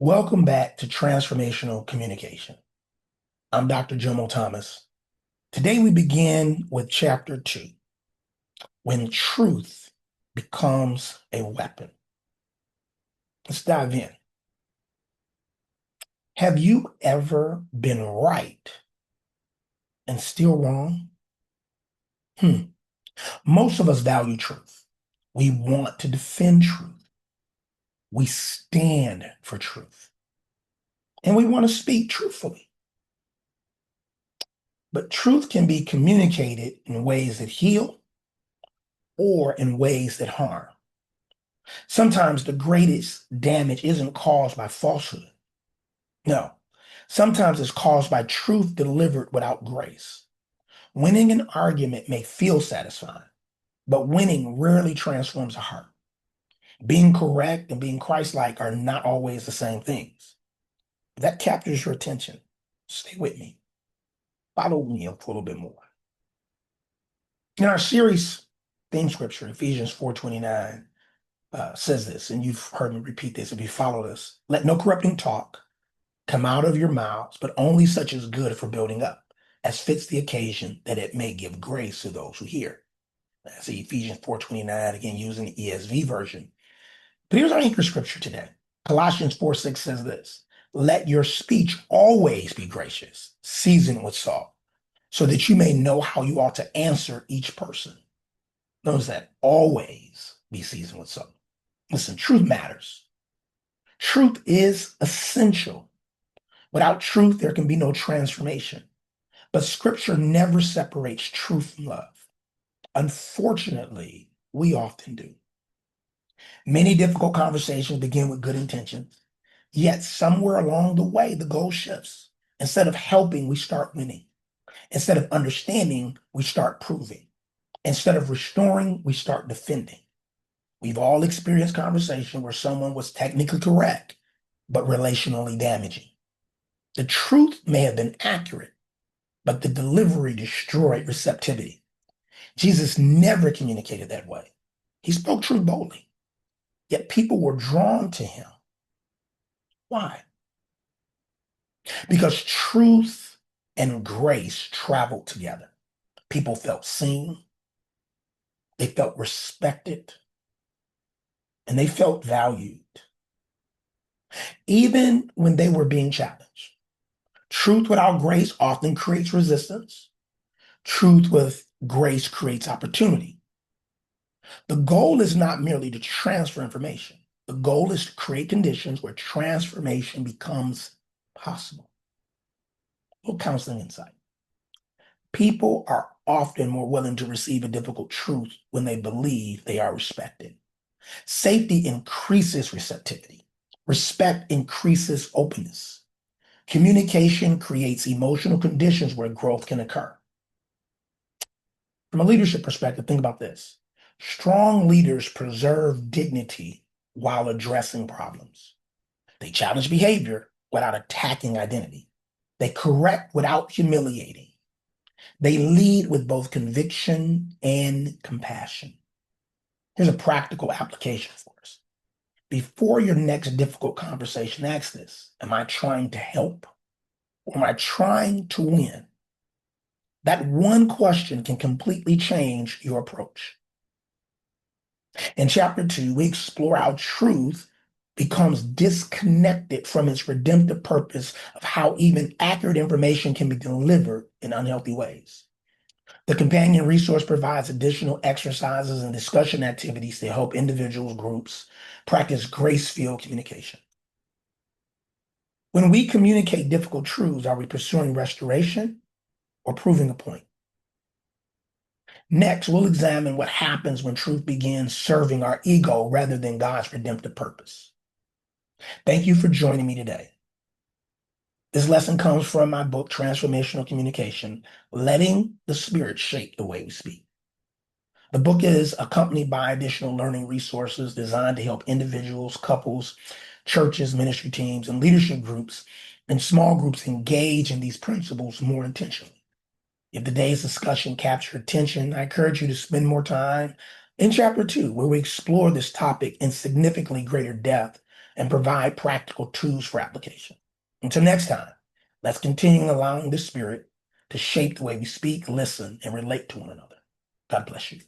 Welcome back to Transformational Communication. I'm Dr. Jomo Thomas. Today we begin with chapter 2, when truth becomes a weapon. Let's dive in. Have you ever been right and still wrong? Most of us value truth. We want to defend truth. We stand for truth. And we want to speak truthfully. But truth can be communicated in ways that heal or in ways that harm. Sometimes the greatest damage isn't caused by falsehood. No, sometimes it's caused by truth delivered without grace. Winning an argument may feel satisfying, but winning rarely transforms a heart. Being correct and being Christ-like are not always the same things. If that captures your attention, stay with me. Follow me up for a little bit more. In our series theme scripture, Ephesians 4:29, says this, and you've heard me repeat this if you follow this. Let no corrupting talk come out of your mouths, but only such as good for building up, as fits the occasion, that it may give grace to those who hear. That's Ephesians 4:29, again, using the ESV version. But here's our anchor scripture today. Colossians 4:6 says this, let your speech always be gracious, seasoned with salt, so that you may know how you ought to answer each person. Notice that, always be seasoned with salt. Listen, truth matters. Truth is essential. Without truth, there can be no transformation. But scripture never separates truth from love. Unfortunately, we often do. Many difficult conversations begin with good intentions, yet somewhere along the way, the goal shifts. Instead of helping, we start winning. Instead of understanding, we start proving. Instead of restoring, we start defending. We've all experienced conversation where someone was technically correct, but relationally damaging. The truth may have been accurate, but the delivery destroyed receptivity. Jesus never communicated that way. He spoke truth boldly, yet people were drawn to him. Why? Because truth and grace traveled together. People felt seen, they felt respected, and they felt valued, even when they were being challenged. Truth without grace often creates resistance. Truth with grace creates opportunity. The goal is not merely to transfer information. The goal is to create conditions where transformation becomes possible. A little counseling insight. People are often more willing to receive a difficult truth when they believe they are respected. Safety increases receptivity. Respect increases openness. Communication creates emotional conditions where growth can occur. From a leadership perspective, think about this. Strong leaders preserve dignity while addressing problems. They challenge behavior without attacking identity. They correct without humiliating. They lead with both conviction and compassion. Here's a practical application for us. Before your next difficult conversation, ask this. Am I trying to help or am I trying to win? That one question can completely change your approach. In chapter 2, we explore how truth becomes disconnected from its redemptive purpose of how even accurate information can be delivered in unhealthy ways. The companion resource provides additional exercises and discussion activities to help individuals, groups practice grace-filled communication. When we communicate difficult truths, are we pursuing restoration or proving a point? Next, we'll examine what happens when truth begins serving our ego rather than God's redemptive purpose. Thank you for joining me today. This lesson comes from my book, Transformational Communication, Letting the Spirit Shape the Way We Speak. The book is accompanied by additional learning resources designed to help individuals, couples, churches, ministry teams, and leadership groups and small groups engage in these principles more intentionally. If today's discussion captured attention, I encourage you to spend more time in chapter 2, where we explore this topic in significantly greater depth and provide practical tools for application. Until next time, let's continue allowing the Spirit to shape the way we speak, listen, and relate to one another. God bless you.